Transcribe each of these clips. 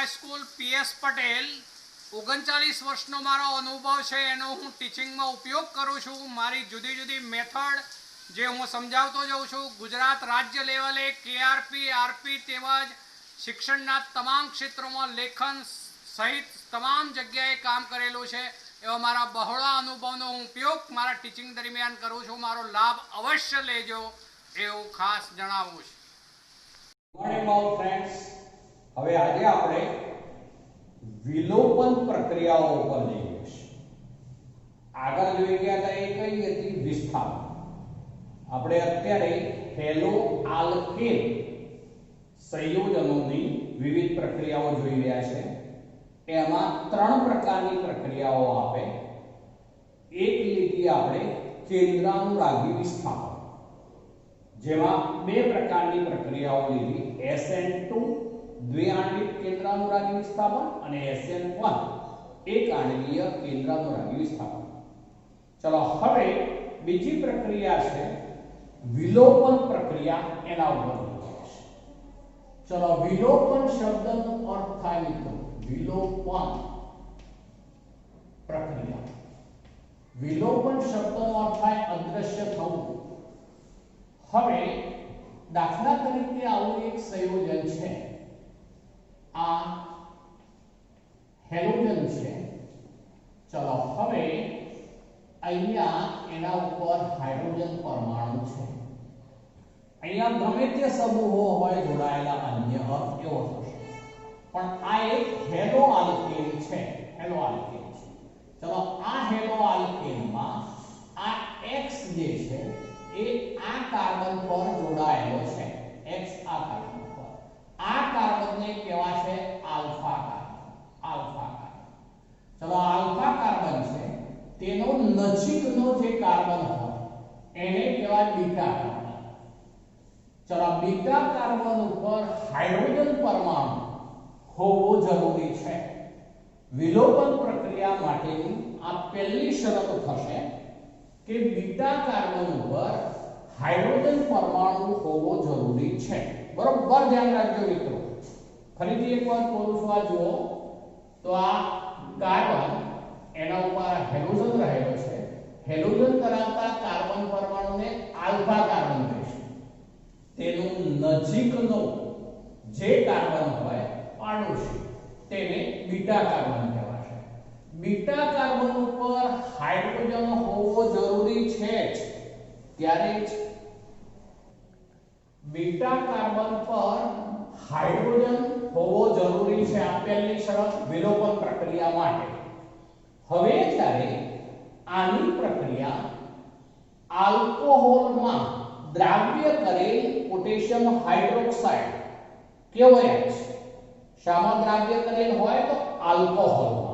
School PS Patel 39 वर्षનો મારો અનુભવ છે એનો હું ટીચિંગમાં ઉપયોગ કરું છું। મારી જુદી જુદી મેથડ જે હું સમજાવતો જાઉં છું ગુજરાત રાજ્ય લેવલે કેઆરપી આરપી તેમજ શિક્ષણના તમામ ક્ષેત્રોમાં લેખન સહિત તમામ જગ્યાએ કામ કરેલું છે। એવા મારા બહોળા અનુભવનો હું ઉપયોગ મારા ટીચિંગ દરમિયાન કરું છું। મારો લાભ અવશ્ય લેજો એવું ખાસ જણાવું છું। મોર્નિંગ ઓલ ફ્રેન્ડ્સ, હવે આજે આપણે વિલોપન પ્રક્રિયાઓ ઉપર જઈએ છીએ। આગળ જોઈ ગયા હતા એ કઈ હતી? વિસ્થાપન। આપણે અત્યારે હેલો આલ્કેન સંયોજનોની વિવિધ પ્રક્રિયાઓ જોઈ રહ્યા છે। એમાં ત્રણ પ્રકારની પ્રક્રિયાઓ આપે। એક લીધી આપણે કેન્દ્રાનુરાગી વિસ્થાપન, જેમાં બે પ્રકારની પ્રક્રિયાઓ લીધી, SN2 દ્વિઆણ્વિક કેન્દ્રાનુરાગી વિસ્થાપન અને SN1 એક આણ્વીય કેન્દ્રાનુરાગી વિસ્થાપન। ચલો હવે બીજી પ્રક્રિયા છે વિલોપન પ્રક્રિયા, એના ઉપર જોઈએ છે। ચલો વિલોપન શબ્દનો અર્થ થાય મિત્રો વિલોપન પ્રક્રિયા। વિલોપન શબ્દનો અર્થ થાય અદૃશ્ય થવું। હવે દાખલા તરીકે આવું એક સંયોજન છે, આ હેલોજન છે। ચલો હવે અહીંયા એના ઉપર હાઇડ્રોજન પરમાણુ છે। અહીંયા ગમે તે સમૂહો હોય જોડાયેલા અન્ય અર્થ એવો થશે, પણ આ એક હેલો આલ્કેન છે। હેલો આલ્કેન છે। ચલો આ હેલો આલ્કેનમાં આ X જે છે એ આ કાર્બન પર જોડાયેલો છે। X આ કાર્બન પર, આ કાર્બનને કહેવાશે આલ્ફા કાર્બન। આલ્ફા કાર્બન, ચલો આલ્ફા કાર્બન છે તેનો નજીકનો જે કાર્બન હોય એને કહેવાય બીટા કાર્બન। ચલો બીટા કાર્બન ઉપર હાઇડ્રોજન પરમાણુ હોવો જરૂરી છે। વિલોપન પ્રક્રિયા માટેની આ પહેલી શરત થશે કે બીટા કાર્બન ઉપર હાઇડ્રોજન પરમાણુ હોવો જરૂરી છે। બરોબર ધ્યાન રાખજો મિત્રો। ફરીથી એકવાર બોલું છું, આ જુઓ તો આ કાર્બન, એના ઉપર હેલોજન રહેલો છે। હેલોજન ધરાવતા કાર્બન પરમાણુને આલ્ફા કાર્બન કહીશું। તેનું નજીકનો જે કાર્બન હોય પાડોશી તેને બીટા કાર્બન કહેવાશે। બીટા કાર્બન ઉપર હાઇડ્રોજન હોવો જરૂરી છે જ, ત્યારે જ બીટા કાર્બન પર હાઇડ્રોજન હોવો જરૂરી છે। આ પહેલી શરત વિલોપન પ્રક્રિયા માટે। હવે જ્યારે આની પ્રક્રિયા આલ્કોહોલમાં દ્રાવ્ય કરેલ પોટેશિયમ હાઇડ્રોક્સાઇડ કેવો H, શામાં દ્રાવ્ય કરેલ હોય તો આલ્કોહોલમાં।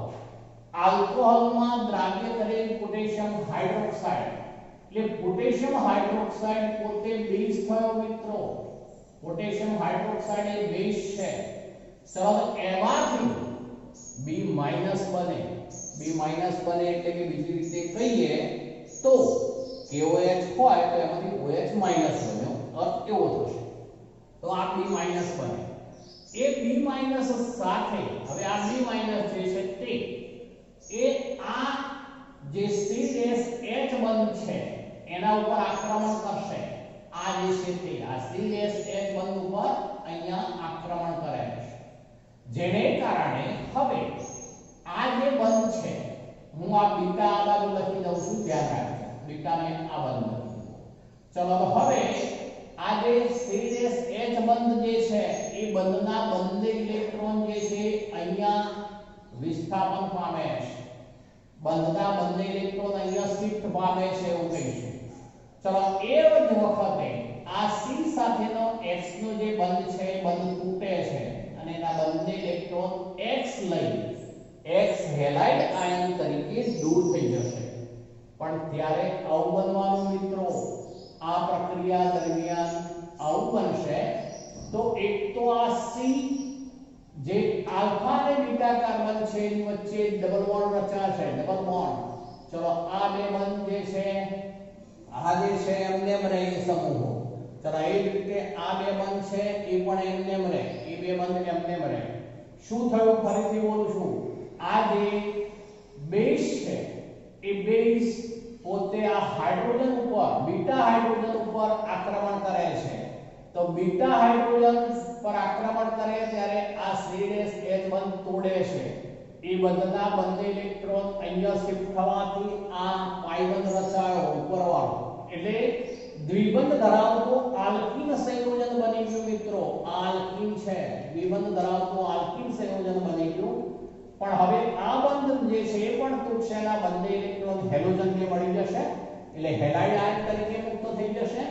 આલ્કોહોલમાં દ્રાવ્ય કરેલ પોટેશિયમ હાઇડ્રોક્સાઇડ એટલે પોટેશિયમ હાઇડ્રોક્સાઇડ પોતે બેઝ થયો મિત્રો। પોટેશિયમ હાઇડ્રોક્સાઇડ એ બેઝ છે। ચલો એમાંથી B- બને। B- બને એટલે કે બીજી રીતે કહીએ તો KOH હોય તો એમાંથી OH- બન્યો, અર્થ એવો થશે। તો આ B- બને। એ B- સાથે હવે આ B- જે છે તે એ આ જે CH બંધ છે એના ઉપર આક્રમણ કરશે। આ જે છે તે આ CH બંધ ઉપર અહીંયા આક્રમણ કરે છે, જેને કારણે હવે આ જે બંધ છે, હું આ બીટા આ બાજુ લખી દઉં છું, ધ્યાન રાખજો, બીટાને આ બાજુ લખી દઉં। ચલો તો હવે આ જે CH બંધ જે છે એ બંધના બંને ઇલેક્ટ્રોન જે છે અહીંયા વિસ્થાપન પામે છે। બંધના બંને ઇલેક્ટ્રોન અહીંયા શિફ્ટ પામે છે એવું કહીશું। ચલો એ જ વખતે આ C સાથેનો X નો જે બંધ છે એ બંધ તૂટે છે અને એના બંને ઇલેક્ટ્રોન X લઈ X હેલાઇડ આયન તરીકે દૂર થઈ જશે। પણ ત્યારે આવું બનવાનું મિત્રો, આ પ્રક્રિયા દરમિયાન આવું બનશે તો એક તો આ C જે આલ્ફા અને બીટા કાર્બન છે એની વચ્ચે ડબલ બોન્ડ રચાશે, ડબલ બોન્ડ। ચલો આ બે બંધ જે છે આ જે છે એમને રહે સમૂહો। ચલો એ જ રીતે આ બે બંધ છે એ પણ એમને રહે, એ બે બંધ એમને રહે। શું થયું ફરીથી બોલું છું આ જે બેઝ છે એ બેઝ પોતે આ હાઇડ્રોજન ઉપર બીટા હાઇડ્રોજન ઉપર આક્રમણ કરે છે તો બીટા હાઇડ્રોજન પર આક્રમણ કરે ત્યારે આ CH તોડે છે એ બંધના બંને ઇલેક્ટ્રોન અહીંયા શિફ્ટ થવાથી આ પાઈ બંધ રચાયો ઉપરવાળો એટલે દ્વિબંધ ધરાવતો આલ્કીન સંયોજન બની ગયું મિત્રો આલ્કીન છે દ્વિબંધ ધરાવતો આલ્કીન સંયોજન બની ગયું પણ હવે આ બંધ જે છે એ પણ તૂટશે એના બંને ઇલેક્ટ્રોન હેલોજન ને મળી જશે એટલે હેલાઇડ આયન તરીકે મુક્ત થઈ જશે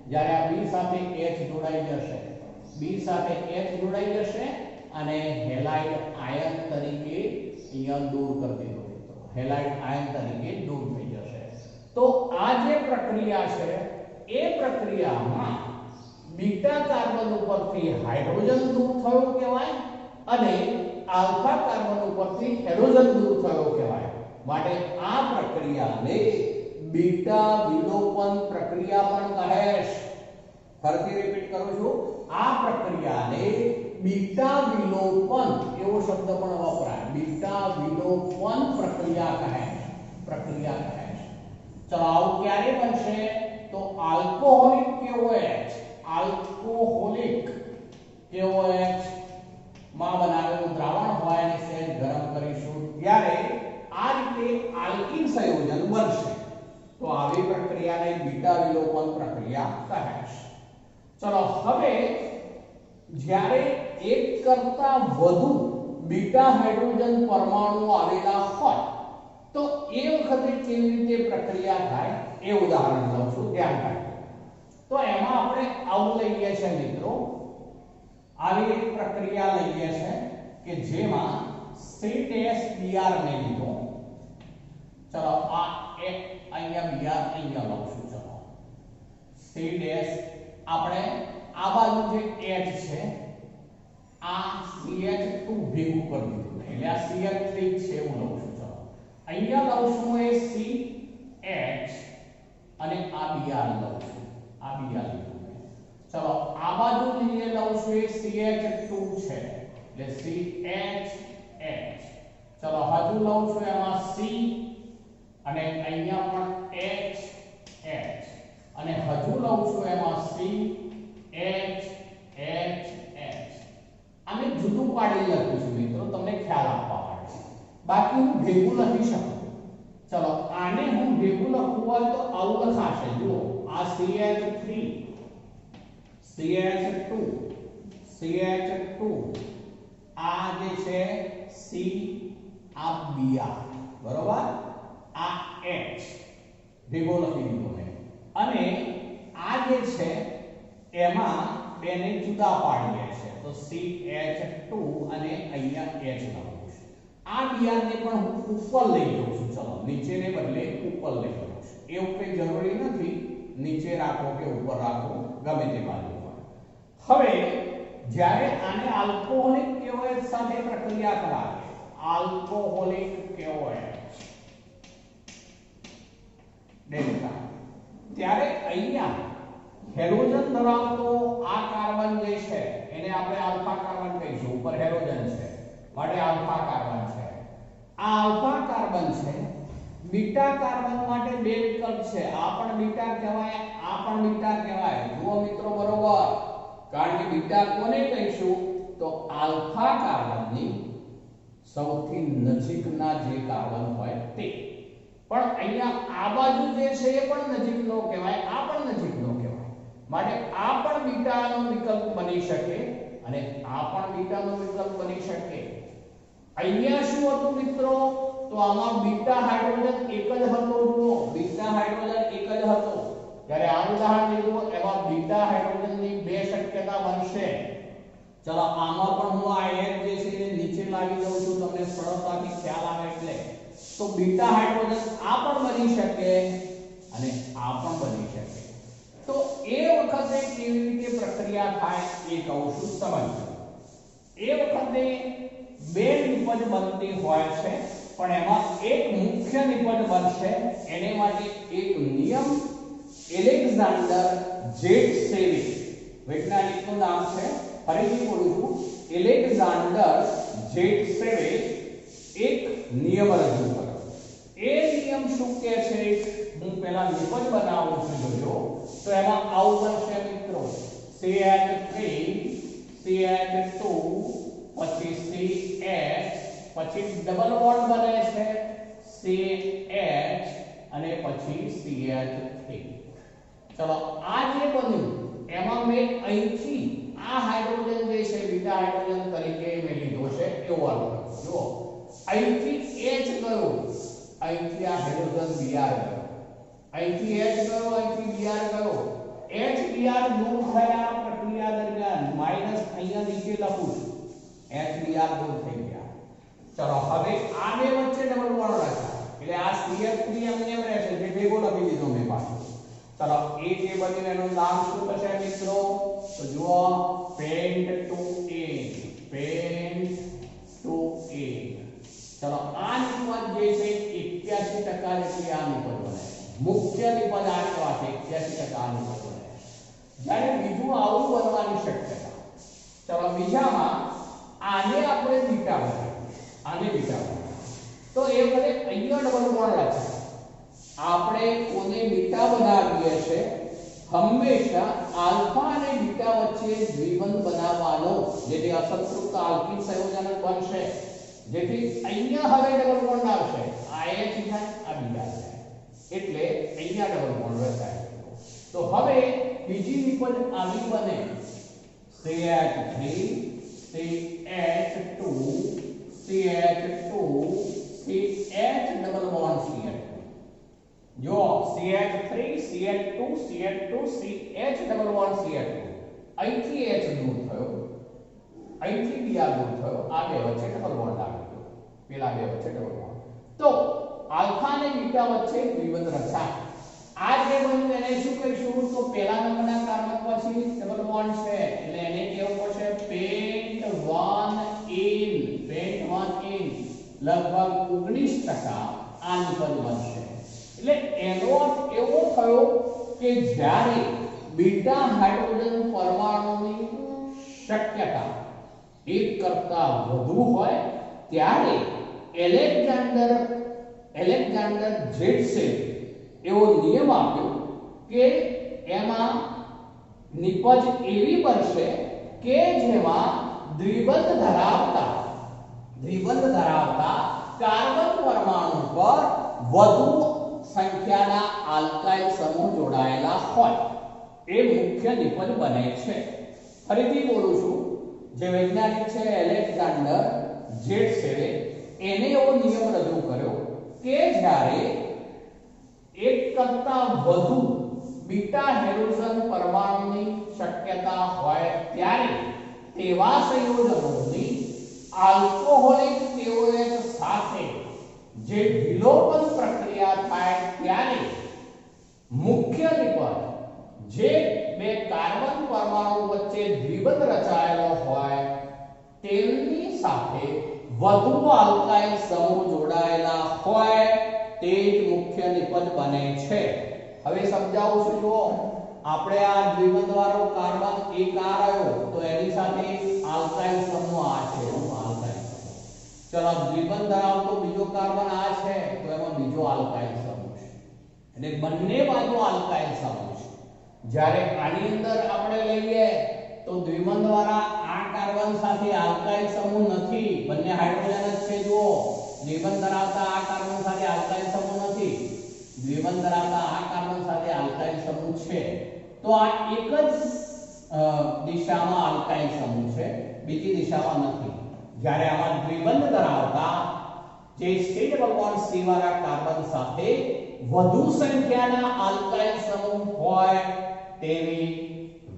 જ્યારે આ B સાથે H જોડાઈ જશે B સાથે H જોડાઈ જશે અને હેલાઇડ આયન તરીકે અહીંયા દૂર કરી દીધો મિત્રો હેલાઇડ આયન તરીકે દૂર થઈ જશે તો આ જે પ્રક્રિયા છે એ પ્રક્રિયામાં બીટા કાર્બન ઉપરથી હાઇડ્રોજન દૂર થયો કહેવાય અને આલ્ફા કાર્બન ઉપરથી હેલોજન દૂર થયો કહેવાય માટે આ પ્રક્રિયાને બીટા વિલોપન પ્રક્રિયા પણ કહે છે ફરીથી રિપીટ કરું છું આ પ્રક્રિયાને બીટા વિલોપન એવો શબ્દ પણ વપરાય બીટા વિલોપન પ્રક્રિયા કહે છે ચલો આવું ક્યારે બનશે તો આલ્કોહોલિક KOH માં બનાવેલું દ્રાવણ હોય અને સહેજ ગરમ કરીશું ત્યારે આ રીતે આલ્કીન સંયોજન બનશે તો આવી પ્રક્રિયાને બીટા વિલોપન પ્રક્રિયા કહે છે ચલો હવે જ્યારે એક કરતા વધુ બીટા હાઇડ્રોજન પરમાણુ આવેલા હોય તો એ વખતે કેવી રીતે પ્રક્રિયા થાય એ ઉદાહરણ લઉં છું ધ્યાન રાખજો તો એમાં આપણે આવું લઈએ છે મિત્રો આવી એક પ્રક્રિયા લઈએ છે કે જેમાં C-Br ને લીધો ચલો આ એક અહીંયા Br અહીંયા લઉં છું ચલો C આપણે આ બાજુ જે H છે આ CH2 ભેગું કરી દીધું એટલે આ CH3 છે હું લઉં છું ચલો અહીંયા લઉં છું એ CH અને આ Br લઉં છું આ Br લીધું ચલો આ બાજુ લઈએ લઉં છું એ CH2 છે એટલે CH ચલો હજુ લઉં છું એમાં C અને અહીંયા પણ H અને હજુ લઉં છું એમાં C H આને જુદું પાડી લખું છું મિત્રો તમને ખ્યાલ આપવા માટે બાકી હું ભેગું લખી શકું ચલો આને હું ભેગું લખવું હોય તો આવું લખાશે જુઓ આ CH3 CH2 આ જે છે C આ Br બરોબર આ H ભેગો લખી દીધો મેં અને આ જે છે એમાં બેને જુદા પાડીએ છે તો CH2 અને અહીંયા H લખું છું આ Br ને પણ હું ઉપર લઈ લઉં છું ચલો નીચેને બદલે ઉપર લઈ લઉં છું એવું કંઈ જરૂરી નથી નીચે રાખો કે ઉપર રાખો ગમે તે બાજુ હોય હવે જ્યારે આને આલ્કોહોલિક KOH સાથે પ્રક્રિયા કરાવે આલ્કોહોલિક KOH ડેલ્ટા ત્યારે અહીંયા હેલોજન ધરાવતો આ કાર્બન જે છે એને આપણે આલ્ફા કાર્બન કહીશું ઉપર હેલોજન છે માટે આલ્ફા કાર્બન છે આ આલ્ફા કાર્બન છે બીટા કાર્બન માટે બે વિકલ્પ છે આ પણ બીટા કહેવાય આ પણ બીટા કહેવાય જુઓ મિત્રો બરોબર કારણ કે બીટા કોને કહીશું તો આલ્ફા કાર્બનની સૌથી નજીકના જે કાર્બન હોય તે પણ અહીંયા આ બાજુ જે છે એ પણ નજીકનો કહેવાય આ પણ નજીકનો કહેવાય માટે આ પણ બીટાનો વિકલ્પ બની શકે અને આ પણ બીટાનો વિકલ્પ બની શકે અહીંયા શું હતું મિત્રો તો આમાં બીટા હાઇડ્રોજન એક જ હતો જુઓ બીટા હાઇડ્રોજન એક જ હતો જ્યારે આ ઉદાહરણ લીધું એમાં બીટા હાઇડ્રોજનની બે શક્યતા બનશે ચલો આમાં પણ હું આ એક જે છે એને નીચે લાવી દઉં છું તમને સરળતાથી ખ્યાલ આવે એટલે તો બીટા હાઇડ્રોજન આ પણ બની શકે અને આ પણ બની શકે તો એ વખતે કેવી રીતે પ્રક્રિયા થાય એ કહું છું સમજો એ વખતે બે નિપજ બનતી હોય છે પણ એમાં એક મુખ્ય નિપજ બનશે એને માટે એક નિયમ એલેક્ઝાન્ડર જેટસેવિક વૈજ્ઞાનિકનું નામ છે ફરીથી બોલું છું એલેક્ઝાન્ડર જેટસેવે એક નિયમ રજૂ કર્યો. એ નિયમ શું કહે છે? હું પહેલા નિપજ બનાવું છું, જોજો તો એમાં આવું બનશે મિત્રો, CH3 CH2 પછી CH પછી ડબલ બોન્ડ બને છે CH અને પછી CH3. ચલો આ જે બન્યું એમાં મેં અહીંથી આ હાઇડ્રોજન જે છે બીટા હાઇડ્રોજન તરીકે મેં લીધો છે એવું અર્થ. જુઓ અહીંથી H ગયો, અહીંથી આ હાઇડ્રોજન Br ગયો, અહીંથી H ગયો, અહીંથી Br ગયો. H Br દૂર થયા પ્રક્રિયા દરમિયાન, માઈનસ અહીંયા નીચે લખું છું, H Br દૂર થઈ ગયા. ચલો હવે આ બે વચ્ચે ડબલ બોન્ડ રચાય એટલે આ CH3 એમને એમ રહેશે, જે ભેગો લખી દીધો મેં પાછો. ચલો એ જે બન્યું એનું નામ શું થશે મિત્રો? તો જુઓ પેન્ટ ટુ A, પેન્ટ ટુ A. ચલો આ નિપજ જે છે 81% જેટલી આ નિપજ બને. મુખ્ય નિપજ આ કેવા છે? 81% નિપજ બને. જ્યારે બીજું આવું બનવાની શક્યતા. ચલો બીજામાં આને આપણે બીટા બનાવીએ, આને બીટા બનાવીએ તો એ વખતે અહીંયા ડબલ બોન્ડ રચાય. આપણે કોને બીટા બનાવીએ છે? હંમેશા આલ્ફા અને બીટા વચ્ચે દ્વિબંધ બનાવવાનો, જેથી અસંતૃપ્ત આલ્કિલ સંયોજન બનશે. જેથી અહીંયા હવે ડબલ બોન્ડ આવશે, આ H થાય, આ બીટા થાય, એટલે અહીંયા ડબલ બોન્ડ રચાય. તો હવે બીજી નિપજ આવી બને CH3 CH2 CH2 CH double bond CH2. જો CH3 CH2 CH2 CH double bond CH2. અહીંથી H દૂર થયો, અહીંથી Br દૂર થયો, આ બે વચ્ચે ડબલ બોન્ડ આવી ગયો, પેલા બે વચ્ચે ડબલ બોન્ડ. તો આલ્ફા અને બીટા વચ્ચે દ્વિબંધ રચાય. આ જે બન્યું એને શું કહીશું? તો પહેલા નંબરના કાર્બન પછી ડબલ બોન્ડ છે એટલે એને કેવું પડશે? Pant 1 in, pant 1 in. લગભગ 19% આ નિપજ બનશે. એટલે એનો અર્થ એવો થયો કે જ્યારે બીટા હાઇડ્રોજન પરમાણુની શક્યતા એક કરતા વધુ હોય ત્યારે એલેક્ઝાન્ડર જેટસેવ એવો નિયમ આપ્યો કે એમાં નિપજ એવી બનશે કે જેમાં દ્વિબંધ ધરાવતા કાર્બન પરમાણુ પર વધુ સંખ્યાના આલ્કાઇલ સમૂહ જોડાયેલા હોય એ મુખ્ય નિપજ બને છે. ફરીથી બોલું છું, જે વૈજ્ઞાનિક છે એલેક્ઝાન્ડર જેટસેવે એને એવો નિયમ રજૂ કર્યો કે જ્યારે એક કરતા વધુ બીટા હાઇડ્રોજન પરમાણુની શક્યતા હોય ત્યારે તેવા સંયોજનોની આલ્કોહોલિક તેઓએચ સાથે જે વિલોપન પ્રક્રિયા થાય ત્યારે મુખ્ય નિપજ જે બે કાર્બન પરમાણુ વચ્ચે દ્વિબંધ રચાયેલો હોય તેમની સાથે વધુ આલ્કાઇલ સમૂહ જોડાયેલા હોય તે જ મુખ્ય નિપજ બને છે. હવે સમજાવું છું. જુઓ આપણે આ દ્વિબંધ વાળો કાર્બન એક આ રહ્યો તો એની સાથે આલ્કાઇલ સમૂહ આ છે, આલ્કાઇલ સમૂહ. ચલો દ્વિબંધ ધરાવતો બીજો કાર્બન આ છે તો એમાં બીજો આલ્કાઇલ સમૂહ છે, એટલે બંને બાજુ આલ્કાઇલ સમૂહ છે. જ્યારે આની અંદર આપણે લઈએ તો દ્વિબંધ વાળા આ કાર્બન સાથે આલ્કાઇલ સમૂહ નથી, બંને હાઇડ્રોજન જ છે. જુઓ દ્વિબંધ ધરાવતા આ કાર્બન સાથે આલ્કાઇલ સમૂહ નથી, દ્વિબંધ ધરાવતા આ કાર્બન સાથે આલ્કાઇલ સમૂહ છે. તો આ એક જ દિશામાં આલ્કાઇલ સમૂહ છે, બીજી દિશામાં નથી. જ્યારે આમાં દ્વિબંધ ધરાવતા જે C ડબલ બોન્ડ C વાળા કાર્બન સાથે વધુ સંખ્યાના આલ્કાઇલ સમૂહ હોય તેવી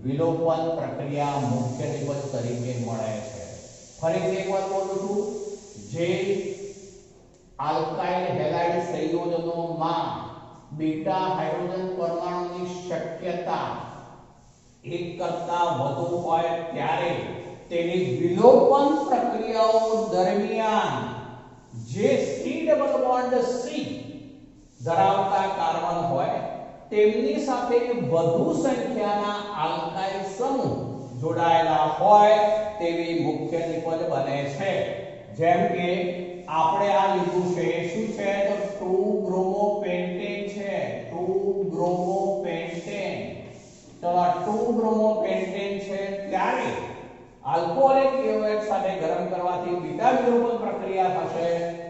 વિલોપન પ્રક્રિયા મુખ્ય નિપજ તરીકે મળે છે. ફરીથી એકવાર બોલું છું, જે આલ્કાઇલ હેલાઇડ સંયોજનોમાં બીટા હાઇડ્રોજન પરમાણુની શક્યતા એક કરતા વધુ હોય ત્યારે તેની વિલોપન પ્રક્રિયાઓ દરમિયાન જે C ડબલ બોન્ડ C ધરાવતા કાર્બન હોય તેમની સાથે વધુ સંખ્યાના આલ્કાઇલ સમૂહ જોડાયેલા હોય તેવી મુખ્ય નિપજ બને છે. જેમ કે આપણે આ લીધું છે શું છે તો 2 બ્રોમોપેન્ટેન છે 2 બ્રોમોપેન્ટેન ચલો 2 બ્રોમોપેન્ટેન છે ત્યારે આલ્કોહોલિક KOH સાથે ગરમ કરવાથી બીટા વિલોપન પ્રક્રિયા થશે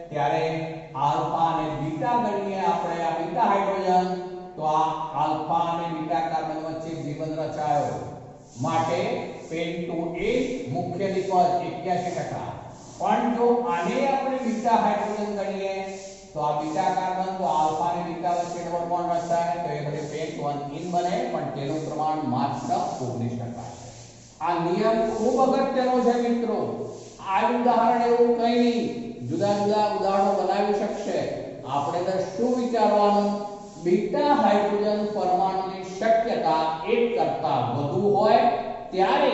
ત્યારે આલ્ફા અને બીટા ગણીએ આપણે આ બીટા હાઇડ્રોજન તો આ આલ્ફા અને બીટા કાર્બન વચ્ચે જીવન રચાયો માટે પેન્ટોએટ મુખ્ય નિપજ 81% પણ જો આને આપણે બીટા હાઇડ્રોજન ગણીએ તો આ બીટા કાર્બન તો આલ્ફા અને બીટા વચ્ચે ડબલ બોન્ડ રચાય તો એ બધે પેન્ટ 1 ઇન બને પણ તેનું પ્રમાણ માત્ર 19% છે આ નિયમ ખૂબ અગત્યનો છે મિત્રો આ ઉદાહરણ એવું કંઈ નહીં જુદા જુદા ઉદાહરણો બનાવી શકશે આપણે તો શું વિચારવાનું બીટા હાઇડ્રોજન પરમાણુની શક્યતા 1 કરતાં વધુ હોય ત્યારે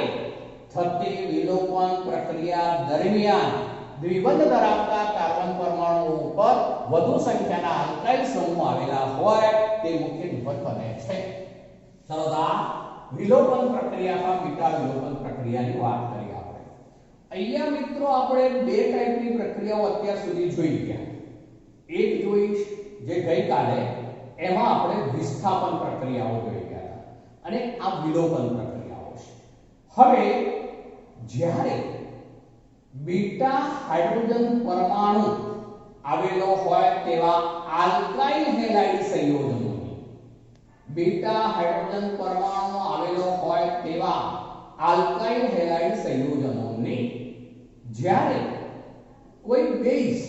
થતી વિલોપન પ્રક્રિયા દરમિયાન દ્વિબંધ ધરાવતા કાર્બન પરમાણુઓ ઉપર વધુ સંખ્યાના આલ્કાઇલ સમૂહ આવેલા હોય તે મુખ્ય નિપજ બને છે ચલો વિલોપન પ્રક્રિયામાં બીટા વિલોપન પ્રક્રિયાની વાત કરી આપણે અહીંયા મિત્રો આપણે બે ટાઈપની પ્રક્રિયાઓ અત્યાર સુધી જોઈ ગયા એક જોઈ જે ગઈકાલે એમાં આપણે વિસ્થાપન પ્રક્રિયાઓ જોઈ ગયા હતા અને આ વિલોપન પ્રક્રિયાઓ છે હવે જ્યારે બીટા હાઇડ્રોજન પરમાણુ આવેલો હોય તેવા આલ્કાઇલ હેલાઇડ સંયોજનોની બીટા હાઇડ્રોજન પરમાણુ આવેલો હોય તેવા આલ્કાઇલ હેલાઇડ સંયોજનોની જ્યારે કોઈ બેઝ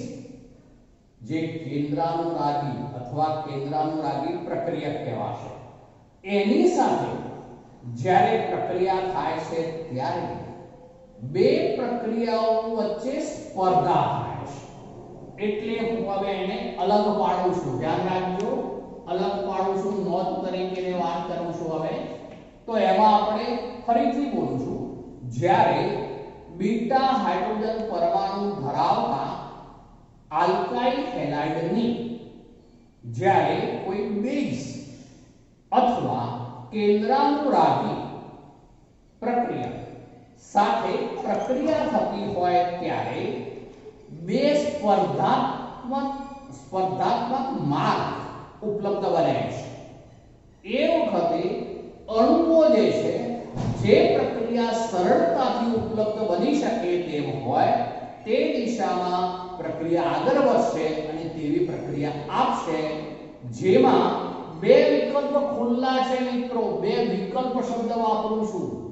જે કેન્દ્રાનુરાગી અથવા કેન્દ્રાનુરાગી પ્રક્રિયક કહેવાશે એની સાથે જ્યારે પ્રક્રિયા થાય છે ત્યારે બે પ્રક્રિયાઓ વચ્ચે સ્પર્ધા થાય છે એટલે હું હવે એને અલગ પાડું છું ધ્યાન રાખજો અલગ પાડું છું નોંધ તરીકે વાત કરું છું હવે તો એમાં આપણે ફરીથી બોલું છું જ્યારે બીટા હાઇડ્રોજન પરમાણુ ધરાવતા આલ્કાઇલ હેલાઇડની જ્યારે કોઈ બેઝ અથવા કેન્દ્રાનુરાગી પ્રક્રિયા સાથે પ્રક્રિયા થતી હોય ત્યારે બે સ્પર્ધાત્મક માર્ગ ઉપલબ્ધ બને છે એ વખતે અણુઓ જે છે જે પ્રક્રિયા સરળતાથી ઉપલબ્ધ બની શકે તેમ હોય તે દિશામાં પ્રક્રિયા આગળ વધશે અને તેવી પ્રક્રિયા આપશે જેમાં બે વિકલ્પ ખુલ્લા છે મિત્રો બે વિકલ્પ શબ્દ વાપરું છું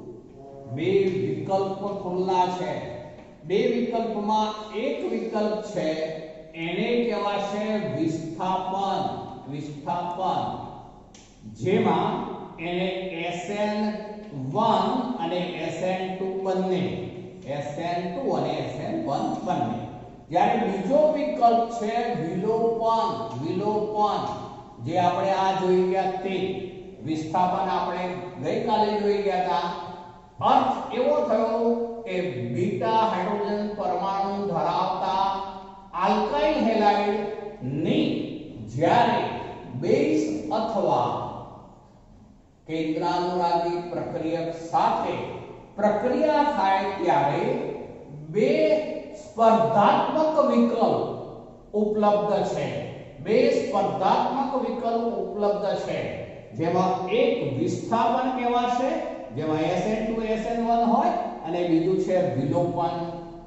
બે વિકલ્પ ખુલ્લા છે બે વિકલ્પમાં એક વિકલ્પ છે એને કહેવાશે વિસ્થાપન જેમાં એને SN1 અને SN2 બંને SN2 અને SN1 બંને જ્યારે બીજો વિકલ્પ છે વિલોપન જે આપણે આ જોઈ ગયા તે વિસ્થાપન આપણે ગઈકાલે જોઈ ગયા હતા અર્થ એવો થયો કે બીટા હાઇડ્રોજન પરમાણુ ધરાવતા આલ્કાઇલ હેલાઇડ ની જ્યારે બેઝ અથવા કેન્દ્રાનુરાગી પ્રક્રિયક સાથે પ્રક્રિયા થાય ત્યારે બે સ્પર્ધાત્મક વિકલ્પ ઉપલબ્ધ છે બે સ્પર્ધાત્મક વિકલ્પ ઉપલબ્ધ છે જેમાં એક વિસ્થાપન કહેવાશે જેમાં SN2 SN1 હોય અને બીજું છે વિલોપન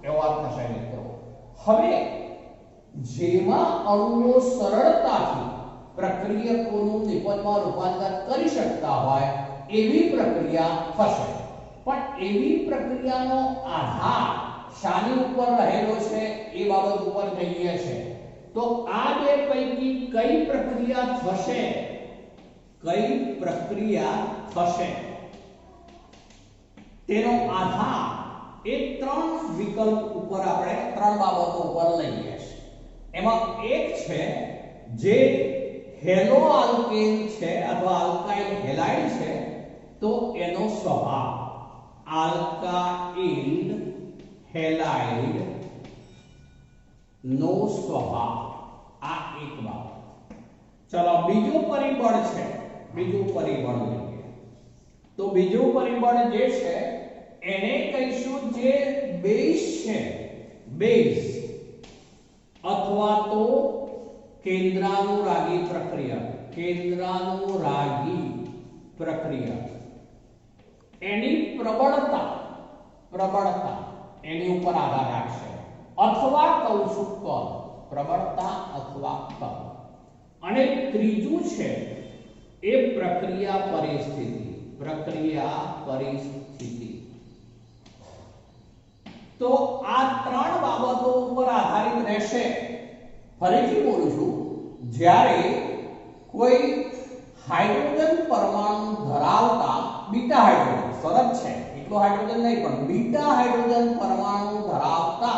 એવા થશે મિત્રો હવે જેમાં અણુઓ સરળતાથી પ્રક્રિયકોનું નિપજમાં રૂપાંતર કરી શકતા હોય એવી પ્રક્રિયા થશે પણ એવી પ્રક્રિયાનો આધાર શાની ઉપર રહેલો છે એ બાબત ઉપર જઈએ છે તો આ બે પૈકી કઈ પ્રક્રિયા થશે તેનો આધાર એ ત્રણ વિકલ્પ ઉપર આપણે ત્રણ બાબતો ઉપર લઈએ છીએ એમાં એક છે જે હેલો આલ્કેન છે અથવા આલ્કાઇલ હેલાઇડ છે તો એનો સ્વભાવ આલ્કાઇલ હેલાઇડ નો સ્વભાવ આ એક બાબત ચલો બીજું પરિબળ લઈએ તો બીજું પરિબળ જે છે એને કહીશું જે બેઝ છે બેઝ અથવા તો કેન્દ્રાનુરાગી પ્રક્રિયા એની પ્રબળતા એની ઉપર આધાર રાખશે, અથવા કહું છું કદ, પ્રબળતા અથવા કદ. અને ત્રીજું છે એ પ્રક્રિયા પરિસ્થિતિ. તો આ ત્રણ બાબતો ઉપર આધારિત રહેશે. ફરીથી બોલું છું, જ્યારે કોઈ હાઇડ્રોજન પરમાણુ ધરાવતા બીટા હાઇડ્રોજન, સરસ છે એટલો હાઇડ્રોજન નહીં પણ બીટા હાઇડ્રોજન પરમાણુ ધરાવતા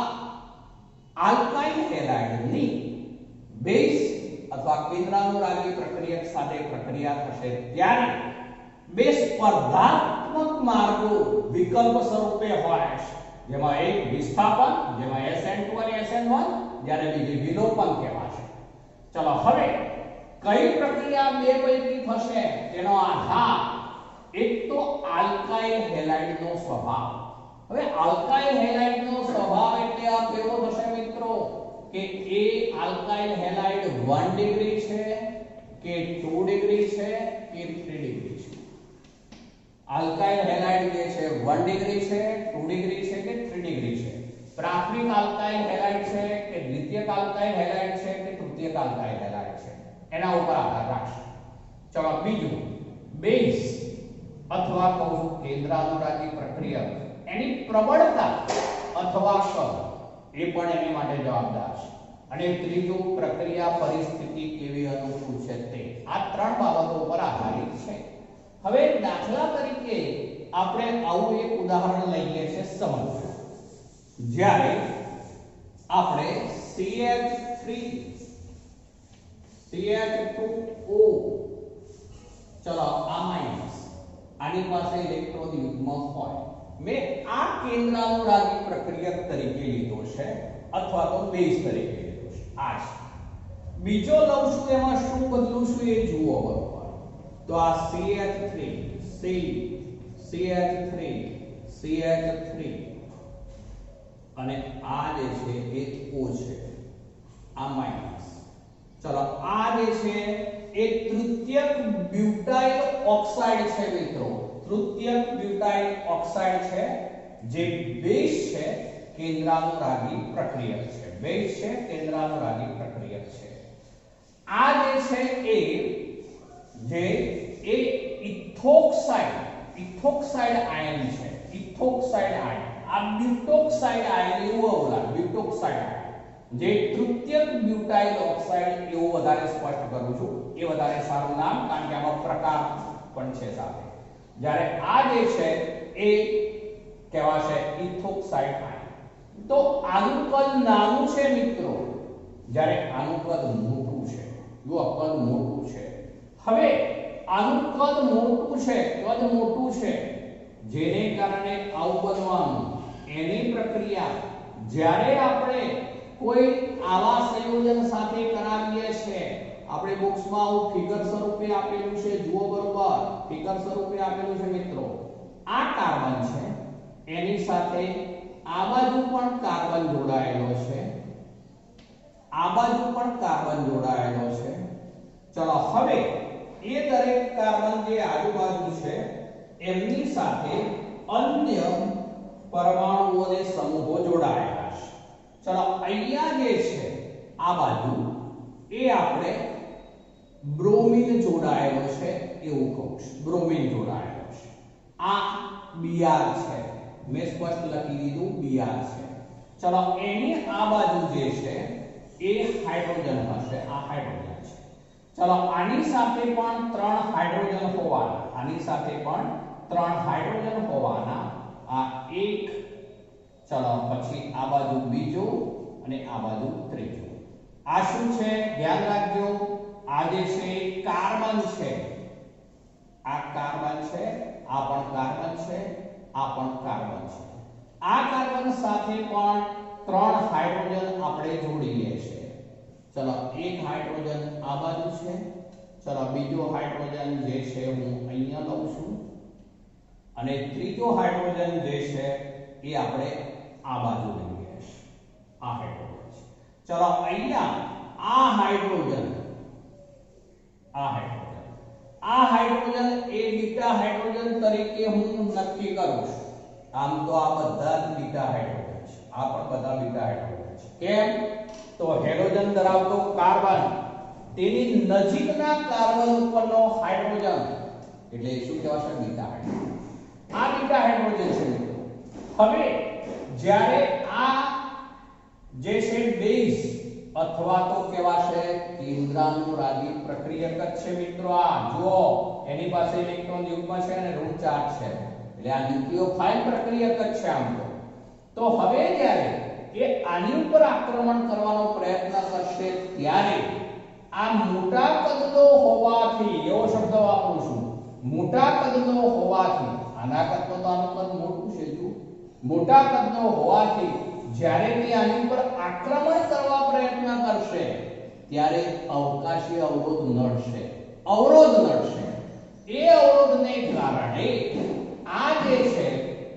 આલ્કાઇલ હેલાઇડની બેઝ અથવા કેન્દ્રાનુરાગી પ્રક્રિયક સાથે પ્રક્રિયા થશે ત્યારે બે સ્પર્ધાત્મક માર્ગો વિકલ્પ સ્વરૂપે હોય છે, જેમાં એક વિસ્થાપન, જેમાં SN2 અને SN1, જ્યારે બીજી વિલોપન કહેવાશે. ચલો હવે કઈ પ્રક્રિયા બે પૈકી થશે તેનો આધાર એક તો આલ્કાઇલ હેલાઇડનો સ્વભાવ. હવે આલ્કાઇલ હેલાઇડનો સ્વભાવ એટલે આ કેવો થશે મિત્રો કે એ આલ્કાઇલ હેલાઇડ 1 ડિગ્રી છે કે 2 ડિગ્રી છે કે 3 ડિગ્રી છે. આલ્કાઇલ હેલાઇડ જે છે 1 ડિગ્રી છે, 2 ડિગ્રી છે કે 3 ડિગ્રી છે. પ્રાથમિક આલ્કાઇલ હેલાઇડ છે કે દ્વિતીયક આલ્કાઇલ હેલાઇડ છે કે તૃતીયક આલ્કાઇલ હેલાઇડ છે, એના ઉપર આધાર રાખશે. ચલો બીજું, બેઝ અથવા કહું છું કેન્દ્રાનુરાગી પ્રક્રિયક એની પ્રબળતા અથવા કદ એ પણ એની માટે જવાબદાર છે. અને ત્રીજું, પ્રક્રિયા પરિસ્થિતિ કેવી અનુકૂળ છે તે. આ ત્રણ બાબતો પર આધારિત છે. હવે દાખલા તરીકે આપણે આવું એક ઉદાહરણ લઈએ છે સમજો. જ્યારે આપણે CH2O, ચલો આ માઈનસ, આની પાસે ઇલેક્ટ્રોન યુગ્મ હોય, મેં આ કેન્દ્રાનુરાગી પ્રક્રિયક તરીકે લીધો છે અથવા તો બેઝ તરીકે લીધો છે. આ છે. બીજો લઉં છું એમાં શું બદલું છું એ જુઓ બરોબર. તો આ CH3 C CH3 CH3 અને આ જે છે એ O છે, આ માઈનસ. ચલો આ જે છે એ તૃતીયક બ્યુટાઇલ ઓક્સાઇડ છે મિત્રો, તૃતીયક બ્યુટાઇલ ઓક્સાઇડ છે જે બેઝ છે કેન્દ્રાનુરાગી પ્રક્રિયક છે, બેઝ છે કેન્દ્રાનુરાગી પ્રક્રિયક છે. આ જે છે એ ઇથોક્સાઇડ આયન છે, ઇથોક્સાઇડ આયન. આ બ્યુટોક્સાઇડ આયન એવું ઓલા બ્યુટોક્સાઇડ આયન જે તૃતીયક બ્યુટાઇલ ઓક્સાઇડ એવું વધારે સ્પષ્ટ કરું છું, એ વધારે સારું નામ, કારણ કે આમાં પ્રકાર પણ છે સાથે. જ્યારે આ જે છે એ કહેવાશે ઇથોક્સાઇડ આયન. તો આનું કદ નાનું છે મિત્રો, જ્યારે આનું કદ મોટું છે. જો કદ મોટું છે. હવે આનું કદ મોટું છે જેને કારણે આવું બનવાનું, એની પ્રક્રિયા જ્યારે આપણે કોઈ આવા સંયોજન સાથે કરાવીએ છીએ, આપણે બોક્સમાં આવું ફિગર સ્વરૂપે આપેલું છે, જુઓ બરોબર, ફિગર સ્વરૂપે આપેલું છે મિત્રો. આ કાર્બન છે, એની સાથે આ બાજુ પણ કાર્બન જોડાયેલો છે, આ બાજુ પણ કાર્બન જોડાયેલો છે. ચલો હવે એ દરેક કાર્બન જે આજુબાજુ છે એમની સાથે અન્ય પરમાણુઓને સમૂહો જોડાયેલા છે. ચલો અહીંયા જે છે આ બાજુ એ આપણે બ્રોમિન જોડાયેલો છે એવું કહું છું, બ્રોમિન જોડાયેલો છે. આ Br છે, મેં સ્પષ્ટ લખી દીધું Br છે. ચલો એની આ બાજુ જે છે એ હાઇડ્રોજન હશે, આ હાઇડ્રોજન છે. ચલો આની સાથે પણ 3 હાઇડ્રોજન હોવાના, આની સાથે પણ 3 હાઇડ્રોજન હોવાના. આ એક, ચલો પછી આ બાજુ બીજું અને આ બાજુ ત્રીજું. આ શું છે ધ્યાન રાખજો, આ જે છે કાર્બન છે, આ કાર્બન છે, આ પણ કાર્બન છે, આ પણ કાર્બન છે. આ કાર્બન સાથે પણ 3 હાઇડ્રોજન આપણે જોડીએ છીએ. ચલો એક હાઇડ્રોજન આ બાજુ છે, ચલો બીજો હાઇડ્રોજન જે છે હું અહીંયા લઉં છું, અને ત્રીજો હાઇડ્રોજન જે છે એ આપણે આ બાજુ લઈએ છીએ, આ હાઇડ્રોજન છે. ચલો અહીંયા આ હાઇડ્રોજન એ બીટા હાઇડ્રોજન તરીકે હું નક્કી કરું છું. આમ તો આ બધા જ બીટા હાઇડ્રોજન છે, આ પણ બધા બીટા હાઇડ્રોજન છે. કેમ? તો હાઇડ્રોજન ધરાવતો કાર્બન તેની નજીકના કાર્બન ઉપરનો હાઇડ્રોજન એટલે શું કહેવાશે? Beta hydrogen. આ બીટા હાઇડ્રોજન છે મિત્રો. હવે જ્યારે આ જે છે બેઝ અથવા તો કહેવાશે કેન્દ્રાનુરાગી પ્રક્રિયક જ છે મિત્રો. આ જુઓ એની પાસે ઇલેક્ટ્રોન યુગ્મ છે અને ઋણ ચાર્જ છે એટલે આ ન્યુક્લિયોફાઇલ પ્રક્રિયક જ છે આમ તો હવે જ્યારે એ આની ઉપર આક્રમણ કરવાનો પ્રયત્ન કરશે ત્યારે આ મોટા કદનો હોવાથી, એવો શબ્દ વાપરું છું, મોટા કદનો હોવાથી, આના કરતા તો આનું કદ મોટું છે, જો મોટા કદનો હોવાથી જ્યારે તે આની ઉપર આક્રમણ કરવા પ્રયત્ન કરશે ત્યારે અવકાશીય અવરોધ નડશે. એ અવરોધને કારણે આ જે છે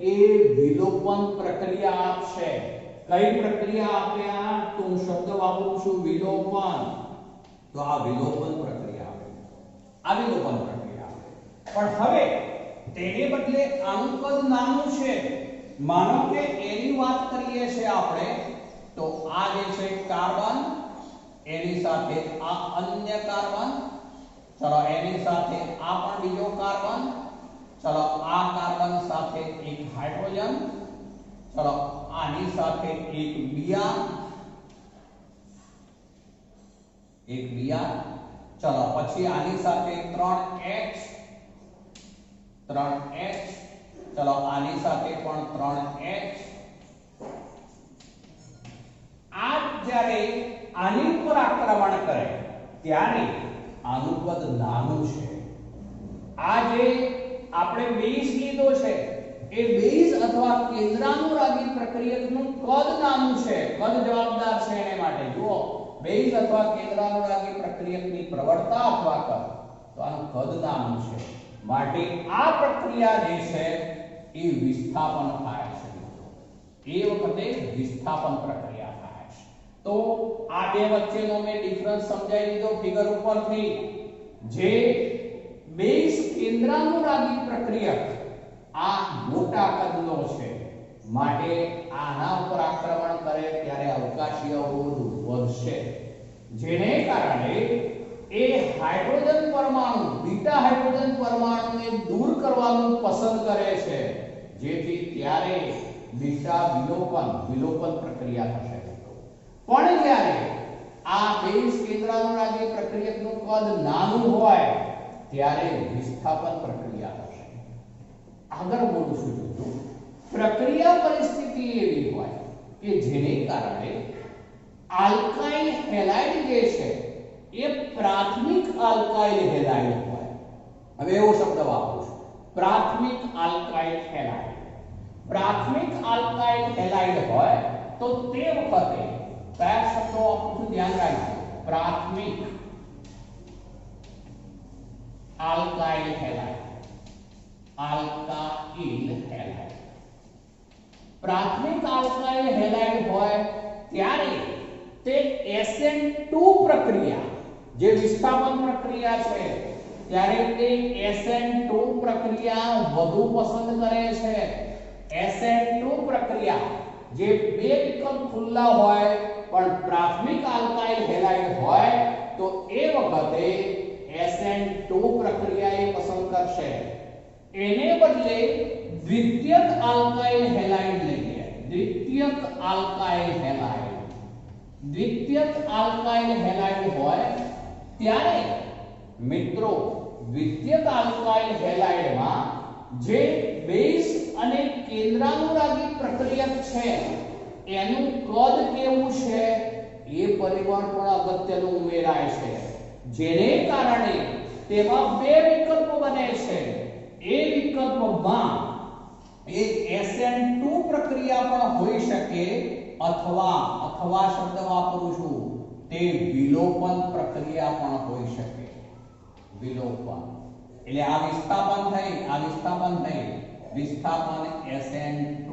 એ વિલોપન પ્રક્રિયા આપશે. કઈ પ્રક્રિયા આપે? આ તો હું શબ્દ વાપરું છું વિલોપન. તો આ વિલોપન પ્રક્રિયા આપે, આ વિલોપન પ્રક્રિયા આપે. પણ હવે તેને બદલે આનું કદ નાનું છે. માનો કે એની વાત કરીએ છે આપણે, તો આ જે છે કાર્બન, એની સાથે આ અન્ય કાર્બન, ચલો એની સાથે આ પણ બીજો કાર્બન, ચલો આ કાર્બન સાથે એક હાઇડ્રોજન, ચલો આની સાથે એક બીઆર, ચલો પછી આની સાથે 3H, ચલો આની સાથે પણ 3H. આ જ્યારે આની ઉપર આક્રમણ કરે ત્યારે આનું કદ નાનું છે. આ જે આપણે બેઝ લીધો છે એ બેઝ અથવા કેન્દ્રાનુરાગી પ્રક્રિયકનું કદ નાનું છે. કદ જવાબદાર છે એને માટે. જુઓ બેઝ અથવા કેન્દ્રાનુરાગી પ્રક્રિયકની પ્રવણતા અથવા કદ, તો આનું કદ નાનું છે માટે આ પ્રક્રિયા જે છે એ વિસ્થાપન થાય છે. એ વખતે વિસ્થાપન પ્રક્રિયા થાય છે. તો આ બે વચ્ચેનો મેં ડિફરન્સ સમજાવી દીધો ફિગર ઉપરથી. જે બેઝ કેન્દ્રાનુરાગી પ્રક્રિયક આ મોટા કદનો છે માટે આના ઉપર આક્રમણ કરે ત્યારે અવકાશીય અવરોધ વધશે, જેને કારણે એ હાઇડ્રોજન પરમાણુ, બીટા હાઇડ્રોજન પરમાણુને દૂર કરવાનું પસંદ કરે છે, જેથી ત્યારે બીટા વિલોપન પ્રક્રિયા થશે. પણ જ્યારે આ બેઝ કેન્દ્રાનુરાગી પ્રક્રિયકનું કદ નાનું હોય ત્યારે વિસ્થાપન પ્રક્રિયા થશે. આગળ બોલું છું, પ્રક્રિયા પરિસ્થિતિ એવી હોય કે જેને કારણે આલ્કાઇલ હેલાઇડ જે છે એ પ્રાથમિક આલ્કાઇલ હેલાઇડ હોય. હવે એવો શબ્દ વાપરું છું, પ્રાથમિક આલ્કાઇલ હેલાઇડ. પ્રાથમિક આલ્કાઇલ હેલાઇડ હોય તો તે વખતે કયા શબ્દો વાપરું છું ધ્યાન રાખજો. પ્રાથમિક આલ્કાઇલ હેલાઇડ, પ્રાથમિક આલ્કાઇલ હેલાઇડ હોય ત્યારે તે SN2 પ્રક્રિયા, જે વિસ્થાપન પ્રક્રિયા છે, ત્યારે તે SN2 પ્રક્રિયા વધુ પસંદ કરે છે. SN2 પ્રક્રિયા જે બે વિકલ્પ ખુલ્લા હોય પણ પ્રાથમિક આલ્કાઇલ હેલાઇડ હોય તો એ વખતે SN2 પ્રક્રિયા એ પસંદ કરશે. એને બદલે દ્વિતીયક આલ્કાઇલ હેલાઇડ લઈએ. દ્વિતીયક આલ્કાઇલ હેલાઇડ હોય ત્યારે મિત્રો દ્વિતીયક આલ્કાઇલ હેલાઇડમાં જે બેઝ અને કેન્દ્રાનુરાગી પ્રક્રિયક છે એનું કદ કેવું છે એ પરિબળ પણ અગત્યનું ઉમેરાય છે, જેને કારણે તેમાં બે વિકલ્પો બને છે. એ વિકલ્પમાં એક SN2 પ્રક્રિયા પણ હોઈ શકે અથવા શબ્દ વાપરું છું તે વિલોપન પ્રક્રિયા પણ હોઈ શકે. વિલોપન એટલે આ વિસ્થાપન થઈ SN2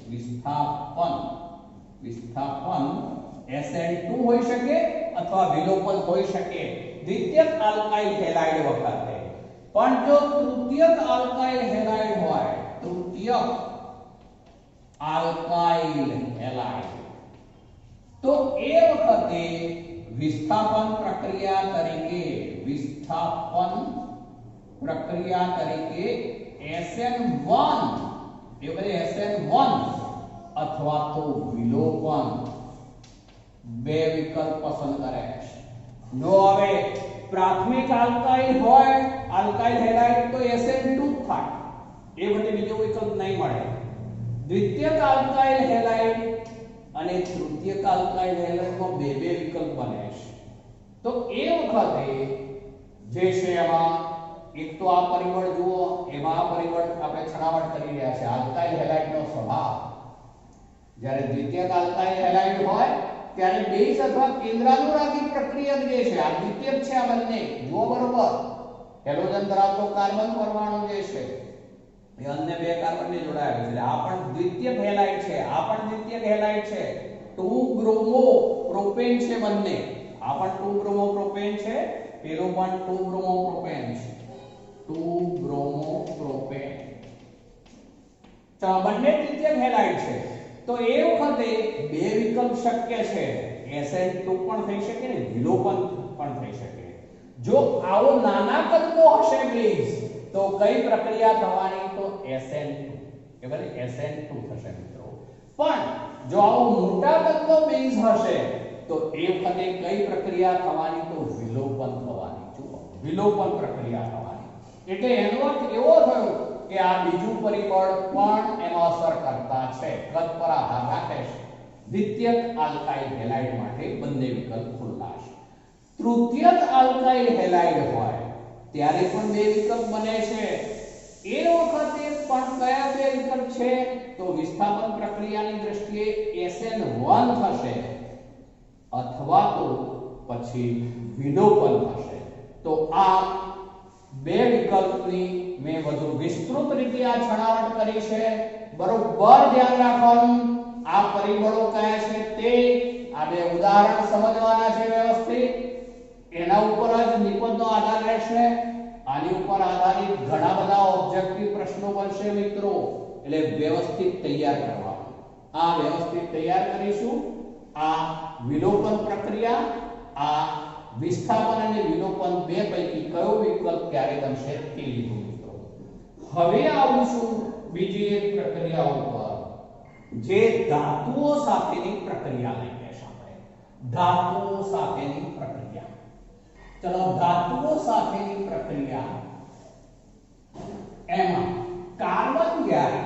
વિસ્થાપન વિસ્થાપન SN2 હોઈ શકે અથવા વિલોપન હોઈ શકે દ્વિતીયક આલ્કાઇલ હેલાઇડ વખતે. પણ જો તૃતીયક આલ્કાઇલ હેલાઇડ હોય, તૃતીયક આલ્કાઇલ હેલાઇડ, તો એ વખતે વિસ્થાપન પ્રક્રિયા તરીકે SN1 SN1 અથવા તો વિલોપન બે વિકલ્પ પસંદ કરે છે. જો હવે પ્રાથમિક આલ્કાઇલ હોય, આલ્કાઇલ હેલાઇડ, તો SN2 થાય, એ વખતે બીજો વિકલ્પ નહીં મળે. દ્વિતીયક આલ્કાઇલ હેલાઇડ અને તૃતીયક આલ્કાઇલ હેલાઇડમાં બે વિકલ્પ બને છે. તો એ વખતે જે છે એમાં એક તો આ પરિબળ જુઓ, એમાં આ પરિબળ આપણે છણાવટ કરી રહ્યા છે આલ્કાઇલ હેલાઇડનો સ્વભાવ. જ્યારે દ્વિતીયક આલ્કાઇલ હેલાઇડ હોય ત્યારે બેઝ અથવા કેન્દ્રાનુરાગી પ્રક્રિયક જે છે, આ દ્વિતીયક છે, આ બંને જુઓ બરોબર, હેલોજન ધરાવતો કાર્બન પરમાણુ જે છે એ અન્ય બે કાર્બનને જોડાયેલો છે. આ પણ દ્વિતીયક હેલાઇડ છે, આ પણ દ્વિતીયક હેલાઇડ છે. 2 બ્રોમો પ્રોપેન છે બંને. આ પણ 2 બ્રોમો પ્રોપેન છે, પેલો પણ 2 બ્રોમો પ્રોપેન છે. 2 બ્રોમો પ્રોપેન. તો બંને દ્વિતીયક હેલાઇડ છે. તો એ વખતે બે વિકલ્પ શક્ય છે. SN2 પણ થઈ શકે ને વિલોપન પણ થઈ શકે. જો આવો નાના કદનો હશે બેઝ તો કઈ પ્રક્રિયા થવાની? તો SN2, કે ભલે SN2 થશે મિત્રો. પણ જો આવો મોટા કદનો બેઝ હશે તો એ વખતે કઈ પ્રક્રિયા થવાની? તો વિલોપન થવાની. જુઓ, વિલોપન પ્રક્રિયા થવાની. એટલે એનો અર્થ એવો થયો કે આ બીજું પરિબળ પણ એનો અસર કરતા છે, કદ પર આધાર રાખે છે. દ્વિતીયક આલ્કાઇલ હેલાઇડ માટે બંને વિકલ્પ ખુલ્લા છે. તૃતીયક આલ્કાઇલ હેલાઇડ હોય ત્યારે પણ બે વિકલ્પ બને છે. એ વખતે પણ કયા બે વિકલ્પ છે? તો વિસ્થાપન પ્રક્રિયાની દ્રષ્ટિએ SN1 થશે અથવા તો પછી વિલોપન થશે. તો આ બે વિકલ્પની મેં વધુ વિસ્તૃત રીતે આ છણાવટ કરી છે. બરોબર ધ્યાન રાખવાનું, આ પરિબળો કયા છે તે આ બે ઉદાહરણ સમજવાના છે વ્યવસ્થિત. એના ઉપર જ નિબંધનો આધાર રહેશે. આની ઉપર આધારિત ઘણા બધા ઓબ્જેક્ટિવ પ્રશ્નો બનશે મિત્રો, એટલે વ્યવસ્થિત તૈયાર કરવાનું. આ વ્યવસ્થિત તૈયાર કરીશું. આ વિલોપન પ્રક્રિયા, આ વિસ્થાપન અને વિલોપન બે પૈકી કયો વિકલ્પ ક્યારે બનશે તે લીધું મિત્રો. હવે આવીશું બીજી એક પ્રક્રિયા ઉપર, જે ધાતુઓ સાથેની પ્રક્રિયા લઈએ છીએ આપણે. ધાતુઓ સાથેની પ્રક્રિયા. ચલો, ધાતુઓ સાથેની પ્રક્રિયા. એમાં કાર્બન જ્યારે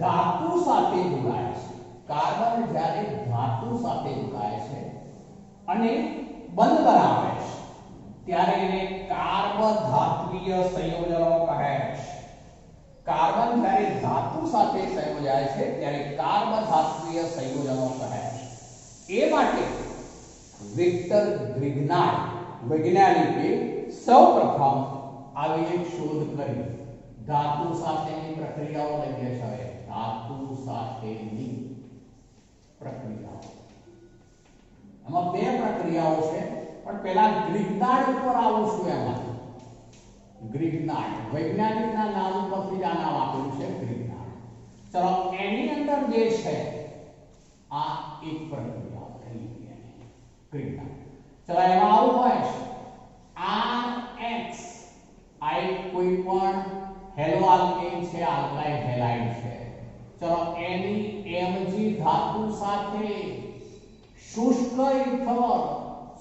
ધાતુ સાથે જોડાય છે, કાર્બન જ્યારે ધાતુ સાથે જોડાય છે અને બંધ બનાવે છે ત્યારે એને કાર્બધાત્વીય સંયોજનો કહે છે. કાર્બન જ્યારે ધાતુ સાથે સંયોજાય છે ત્યારે કાર્બધાત્વીય સંયોજનો કહે છે. એ માટે વિક્ટર ગ્રિગ્નાર્ડ વૈજ્ઞાનિકે સૌપ્રથમ આવી એક શોધ કરી. ધાતુ સાથેની પ્રક્રિયાઓ લઈએ છીએ. ધાતુ સાથેની પ્રક્રિયાઓ, એમાં બે પ્રક્રિયાઓ છે, પણ પહેલા ગ્રિગ્નાર્ડ ઉપર આવું છું. એમાં ગ્રિગ્નાર્ડ વૈજ્ઞાનિકના નામ પરથી જ આ નામ આપેલું છે, ગ્રિગ્નાર્ડ. ચલો, એની અંદર જે છે આ એક પ્રક્રિયા થઈ ગ્રિગ્નાર્ડ. ચલો, એમાં આવું હોય છે RX, આ એક કોઈ પણ હેલો આલ્કેન છે, આલ્કાઇલ હેલાઇડ છે. ચલો, એની Mg ધાતુ સાથે શુષ્ક ઇથર,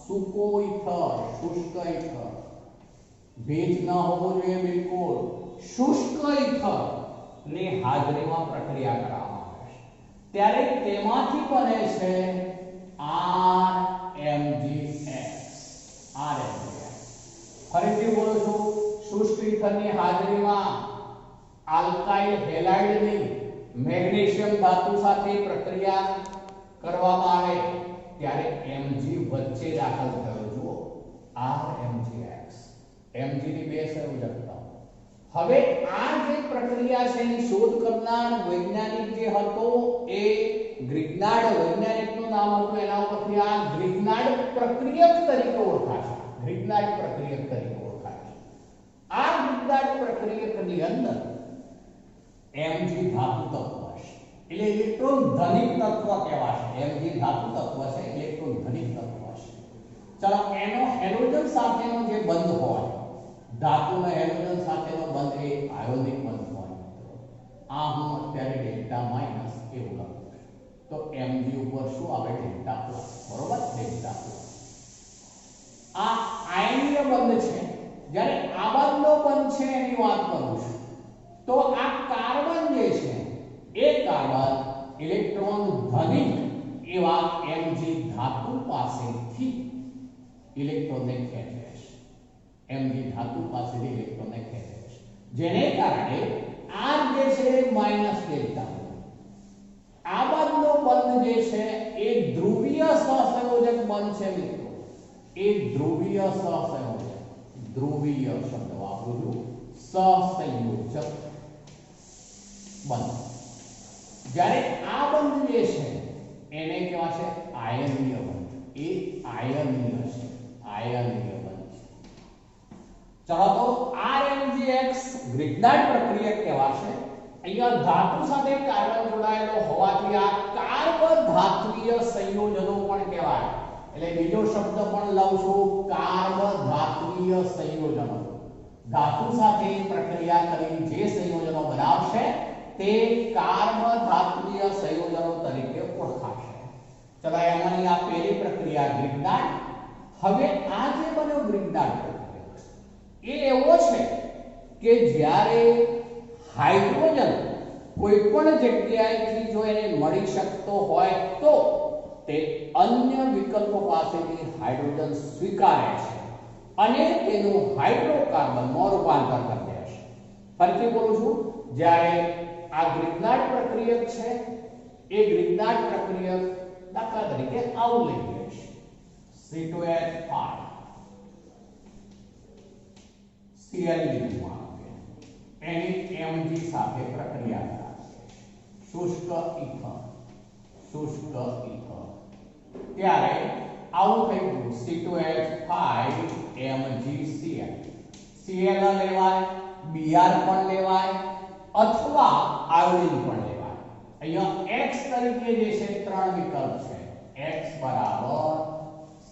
સૂકો ઇથર, શુષ્ક ઇથર, ભેજ ન હોવો જોઈએ બિલકુલ, શુષ્ક ઇથર ની હાજરીમાં પ્રક્રિયા કરવામાં આવે છે ત્યારે તેમાંથી બને છે RMgX. RMgX ફરીથી બોલું છું, શુષ્ક ઇથરની હાજરીમાં આલ્કાઇલ હેલાઇડની મેગ્નેશિયમ ધાતુ સાથે પ્રક્રિયા કરવામાં આવે ત્યારે Mg વચ્ચે દાખલ થયો. જુઓ, RMgX, Mg ની બે સંયોજકતાઓ. હવે આ જે પ્રક્રિયા છે એની શોધ કરનાર વૈજ્ઞાનિક જે હતો એ ગ્રિગ્નાર્ડ વૈજ્ઞાનિકનું નામ હતું, એના ઉપરથી આ ગ્રિગ્નાર્ડ પ્રક્રિયક તરીકે ઓળખાશે. ગ્રિગ્નાર્ડ પ્રક્રિયક તરીકે ઓળખાશે. આ ગ્રિગ્નાર્ડ પ્રક્રિયકની અંદર Mg ધાતુ તત્વ હશે, એટલે ઇલેક્ટ્રોન ધનિક તત્વ કહેવાશે. Mg ધાતુ તત્વ છે, ઇલેક્ટ્રોન ધનિક તત્વ હશે. ચલો, એનો હેલોજન સાથેનો જે બંધ હોય, ધાતુનો હેલોજન સાથેનો બંધ એ આયોનિક બંધ હોય. આ હું અત્યારે ડેલ્ટા માઈનસ એવું લખું છું, તો Mg ઉપર શું આવે? Delta plus. બરોબર, ડેલ્ટા પ્લસ. આ આયનીય બંધ છે. જ્યારે આબંધનો બંધ છે એની વાત કરું છું, તો આ કાર્બન જે છે એ કાર્બન ઇલેક્ટ્રોન ધનિક એવા Mg ધાતુ પાસેથી ઇલેક્ટ્રોનને ખેંચે છે. Mg ધાતુ પાસેથી ઇલેક્ટ્રોનને ખેંચે છે, જેને કારણે R જે છે માઈનસ ડેલ્ટા. આ બાજુનો બંધ જે છે એ ધ્રુવીય સહસંયોજક બંધ છે મિત્રો. એ ધ્રુવીય સહસંયોજક, ધ્રુવીય શબ્દ વાપરું છું, સહસંયોજક બંધ. જ્યારે આ બંધ જે છે એને કહેવાશે આયનીય બંધ. એ આયનીય છે, આયનીય બંધ છે. ચલો, તો RMgX ગ્રિગ્નાર્ડ પ્રક્રિયક કહેવાશે. અહીંયા ધાતુ સાથે કાર્બન જોડાયેલો હોવાથી આ કાર્બ ધાત્વીય સંયોજનો પણ કહેવાય. એટલે બીજો શબ્દ પણ લઉં છું, કાર્બ ધાત્વીય સંયોજનો. ધાતુ સાથે પ્રક્રિયા કરી જે સંયોજનો બનાવશે તે કાર્બ ધાત્વીય સંયોજનો તરીકે ઓળખાશે. ચલો, એમાંની આ પહેલી પ્રક્રિયા ગ્રિગ્નાર્ડ. હવે આ જે બન્યો ગ્રિગ્નાર્ડ પ્રક્રિયક એ એવો છે કે જ્યારે હાઇડ્રોજન કોઈ પણ જગ્યાએથી જો એને મળી શકતો હોય તો તે અન્ય વિકલ્પો પાસેથી હાઇડ્રોજન સ્વીકારે છે અને તેનું હાઇડ્રોકાર્બનમાં રૂપાંતર કરી દે છે. ફરીથી બોલું છું, જ્યારે આ ગ્રિગ્નાર્ડ પ્રક્રિયક છે એ ગ્રિગ્નાર્ડ પ્રક્રિયક દાખલા તરીકે આવું લઈએ છે, C2H5 Cl લીધું, એની Mg સાથે પ્રક્રિયા કરાશે, શુષ્ક ઇથર, શુષ્ક ઇથર. ત્યારે આવું થઈ ગયું, C2H5MgCl. Cl લેવાય, Br પણ લેવાય અથવા આયોડિન પણ લેવાય. અહીંયા X તરીકે જે છે ત્રણ વિકલ્પ છે, X બરાબર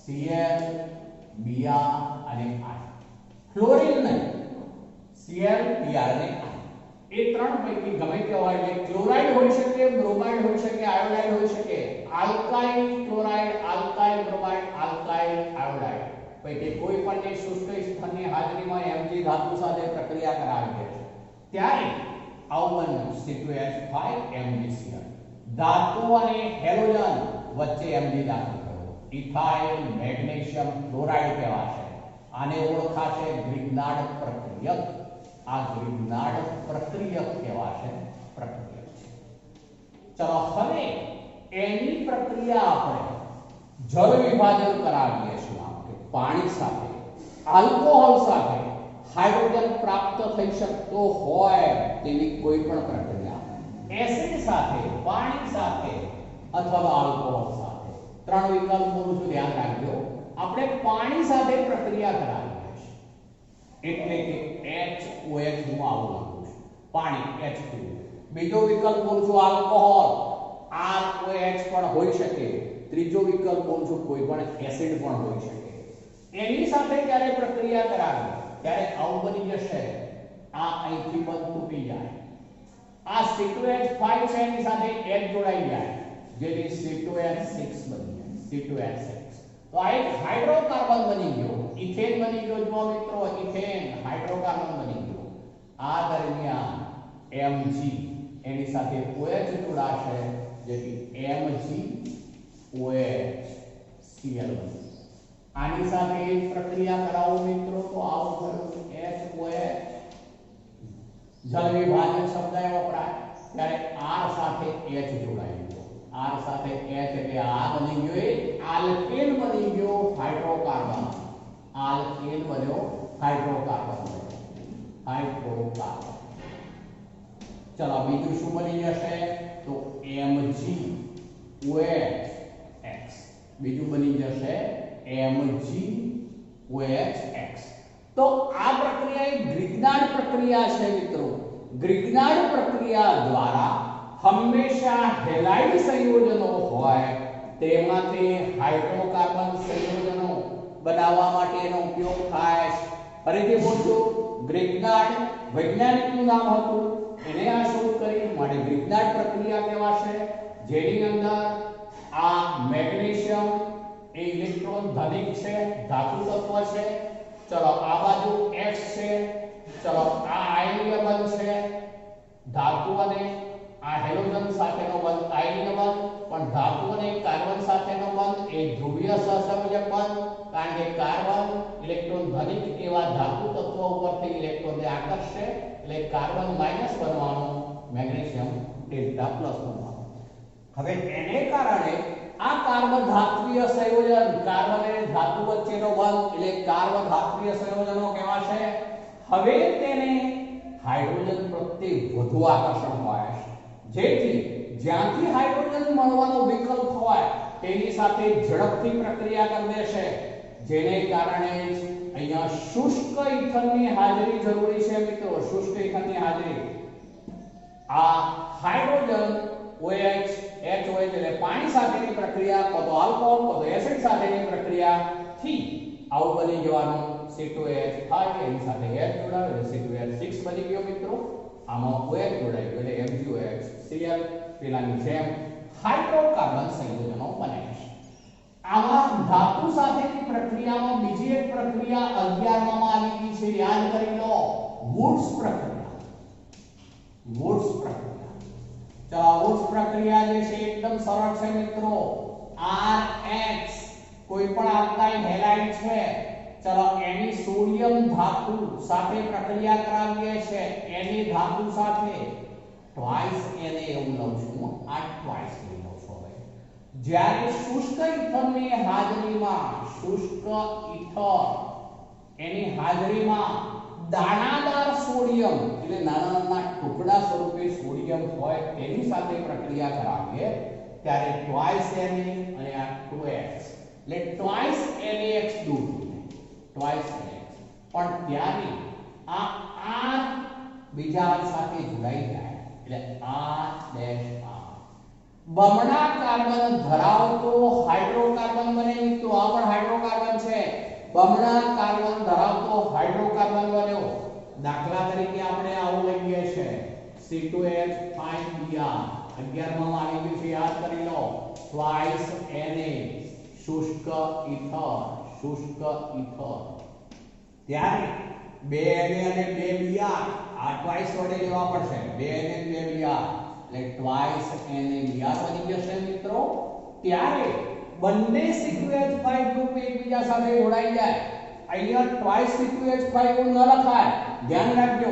Cl, Br અને I. ફ્લોરિન નહીં, Cl, Br અને I. એ ત્રણ પૈકી ગમે તે હોય, એટલે ક્લોરાઇડ હોઈ શકે, બ્રોમાઇડ હોઈ શકે, આયોડાઇડ હોઈ શકે, alkyl chloride, alkyl bromide, alkyl iodide પૈકી કોઈ પણ શુષ્ક સ્થળની હાજરીમાં Mg ધાતુ સાથે પ્રક્રિયા કરાવી દે છે ત્યારે આવું બન્યું C2H5MgCl. ધાતુ અને હેલોજન વચ્ચે Mg દાખલ થયો, ઇથાઇલ મેગ્નેશિયમ ક્લોરાઇડ કહેવાશે. આને ઓળખાશે ગ્રિગ્નાર્ડ પ્રક્રિયક. આ ગ્રિગ્નાર્ડ પ્રક્રિયક કહેવાશે, પ્રક્રિયક છે. ચલો, હવે એની પ્રક્રિયા આપણે જળ વિભાજન કરાવીએ છીએ. પાણી સાથે, આલ્કોહોલ સાથે હાઇડ્રોજન પ્રાપ્ત થઈ શકતો હોય તેવી કોઈ પણ પ્રક્રિયા, એસિડ સાથે, પાણી સાથે અથવા તો આલ્કોહોલ સાથે. ત્રણ વિકલ્પ બોલું છું, ધ્યાન રાખજો. આપણે પાણી સાથે પ્રક્રિયા કરાવીએ છીએ એટલે કે HOH હું આવું લખું છું, પાણી H2. બીજો વિકલ્પ બોલું છું આલ્કોહોલ, ROH પણ હોઈ શકે. ત્રીજો વિકલ્પ બોલું છું કોઈ પણ એસિડ પણ હોઈ શકે. એની સાથે જ્યારે પ્રક્રિયા કરાવી ત્યારે આવું બની જશે, આ અહીંથી બંધ તૂટી જાય, આ C2H5 છે એની સાથે H જોડાઈ જાય, જેથી C2H6 બની જાય, C2H6. તો આ એક હાઇડ્રોકાર્બન બની ગયો, ઇથેન બની ગયો. જો મિત્રો, ઇથેન હાઇડ્રોકાર્બન બની ગયો. આ દરમિયાન Mg એની સાથે OH જોડાશે, જેથી MgOH Cl. આની સાથે એક પ્રક્રિયા કરાવો મિત્રો, તો આવું થયું HOH. જળ વિભાજન શબ્દ વપરાય ત્યારે R સાથે H જોડાઈ ગયો, R સાથે H એટલે આ બની ગયો, એ આલ્કેન બની ગયો, હાઇડ્રોકાર્બન. આલ્કેન બન્યો, હાઇડ્રોકાર્બન બન્યો, હાઇડ્રોકાર્બન. ચલો, બીજું શું બની જશે? તો Mg OHX બીજું બની જશે MgOHX। તો આ પ્રક્રિયા એક ગ્રિગ્નાર્ડ પ્રક્રિયા છે મિત્રો। ગ્રિગ્નાર્ડ પ્રક્રિયા દ્વારા હંમેશા હેલાઇડ સંયોજનો હોય તેમાંથી હાઇડ્રોકાર્બન સંયોજનો બનાવવા માટે એનો ઉપયોગ થાય છે। ફરીથી બોલું, ગ્રિગ્નાર્ડ વૈજ્ઞાનિકનું નામ હતું, એને આ શોધ કરી માટે ગ્રિગ્નાર્ડ પ્રક્રિયા કહેવાશે, જેની અંદર આ મેગ્નેશિયમ એ ઇલેક્ટ્રોન ધનિક છે, ધાતુ તત્વ છે। ચલો આ બાજુ X છે, ચલો આ આયનીય બંધ છે, ધાતુ અને આ હેલોજન સાથેનો બંધ આયનીય બંધ, પણ ધાતુ અને કાર્બન સાથેનો બંધ એ ધ્રુવીય સહસંયોજક બંધ, કારણ કે કાર્બન ઇલેક્ટ્રોન ધનિક એવા ધાતુ તત્વો ઉપરથી ઇલેક્ટ્રોનને આકર્ષશે, એટલે કાર્બન માઈનસ બનવાનું, મેગ્નેશિયમ ડેલ્ટા પ્લસ બનવાનું। હવે એને કારણે આ કાર્બન ધાત્વીય સંયોજન, કાર્બન અને ધાતુ વચ્ચેનો બંધ એટલે કાર્બન ધાત્વીય સંયોજનો કહેવાશે। હવે તેને હાઇડ્રોજન પ્રત્યે વધુ આકર્ષણ હોય છે, જેથી જ્યાંથી હાઇડ્રોજન મળવાનો વિકલ્પ હોય તેની સાથે ઝડપથી પ્રક્રિયા કરી દેશે, જેને કારણે અહીંયા શુષ્ક ઇથરની હાજરી જરૂરી છે મિત્રો। શુષ્ક ઇથરની હાજરી, આ હાઇડ્રોજન OH HOH એટલે પાણી સાથેની પ્રક્રિયા, કાં તો આલ્કોહોલ કાં તો એસિડ સાથેની પ્રક્રિયાથી આવું બની જવાનું C2H થાય, એની સાથે H જોડાયો એટલે C2H6 બની ગયો મિત્રો। આમાં OH જોડાયું એટલે MgOH Cl, પેલાની જેમ હાઇડ્રોકાર્બન સંયોજનો બને છે। આમાં ધાતુ સાથેની પ્રક્રિયામાં બીજી એક પ્રક્રિયા 11માં આવી ગઈ છે, યાદ કરી લો, વુડ્સ પ્રક્રિયા। વુડ્સ પ્રક્રિયા, ચલો વુડ્સ પ્રક્રિયા જે છે એકદમ સરળ છે મિત્રો। RH કોઈ પણ આલ્કાઇલ હેલાઇડ છે, ચલો એની સોડિયમ ધાતુ સાથે પ્રક્રિયા કરાવીએ છે, એની ધાતુ સાથે ટ્વાઇસ એને એવું લઉં છું, આ ટ્વાઇસ લઈ લઉં છું। હવે જ્યારે શુષ્ક ઇથરની હાજરીમાં, શુષ્ક ઇથર એની હાજરીમાં દાણાદાર સોડિયમ એટલે નાના નાના ટુકડા સ્વરૂપે સોડિયમ હોય તેની સાથે પ્રક્રિયા કરાવીએ ત્યારે ટ્વાઇસ Na અને આ 2x એટલે ટ્વાઇસ NaX દૂર થઈ જાય, ટ્વાઇસ NaX। પણ ત્યારે આ R બીજા R સાથે જોડાઈ જાય એટલે R' બમણા કાર્બન ધરાવતો હાઇડ્રોકાર્બન બને મિત્રો। આ પણ હાઇડ્રોકાર્બન છે, બમણા કાર્બન ધરાવતો હાઇડ્રોકાર્બન બન્યો। દાખલા તરીકે આપણે આવું લઈએ છે C2H5Br, 11માં આવી ગયું છે, યાદ કરી લો, ટ્વાઇસ Na, શુષ્ક ઇથર, શુષ્ક ઇથર। ત્યારે 2 Na અને 2 Br, આ ટ્વાઇસ વડે લેવા પડશે, 2 Na અને 2 Br એટલે ટ્વાઇસ Na Br બની જશે મિત્રો। ત્યારે બંને C2H5 ગ્રુપ એકબીજા સાથે જોડાઈ જાય, અહીંયા ટ્વાઇસ C2H5 ન લખાય, ધ્યાન રાખજો,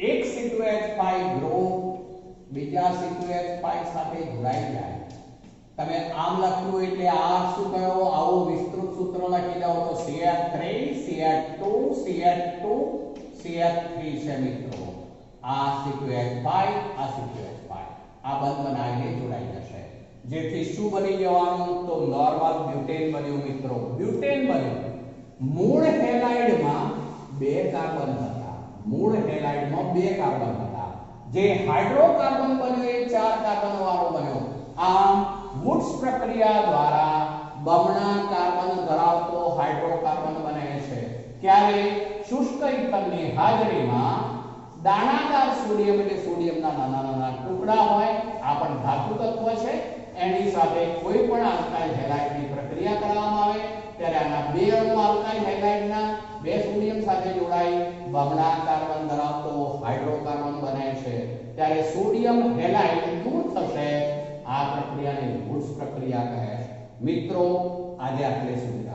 એક C2H5 ગ્રુપ બીજા C2H5 સાથે જોડાઈ જાય। તમે આમ લખ્યું એટલે આ શું કયો, આવો વિસ્તૃત સૂત્ર લખી દો તો CH3 CH2 CH2 CH3 છે મિત્રો। આ C2H5 આ C2H5 આ બંધ બનાવીને જોડાઈ જશે, જેથી શું બની જવાનું તો નોર્મલ બ્યુટેન બન્યું મિત્રો। બ્યુટેન બન્યું। મૂળ હેલાઇડમાં 2 કાર્બન હતા, મૂળ હેલાઇડમાં 2 કાર્બન હતા, જે હાઇડ્રોકાર્બન બન્યો એ 4 કાર્બન વાળો બન્યો। આમ વુડ્સ પ્રક્રિયા દ્વારા બમણા કાર્બન ધરાવતો હાઇડ્રોકાર્બન બને છે, ક્યારે શુષ્ક ઇથરની હાજરીમાં દાણાદાર સોડિયમ એટલે સોડિયમના નાના નાના ટુકડા હોય, આ પણ ધાતુ તત્વ છે, એની સાથે કોઈ પણ આલ્કાઇલ હેલાઇડની પ્રક્રિયા કરવામાં આવે ત્યારે આના 2 અણુ આલ્કાઇલ હેલાઇડના 2 સોડિયમ સાથે જોડાઈ બમણા કાર્બન ધરાવતો હાઇડ્રોકાર્બન બને છે, ત્યારે સોડિયમ હેલાઇડ દૂર થશે। આ પ્રક્રિયાને વુડ્સ પ્રક્રિયા કહે છે। મિત્રો આજે આટલે સુધી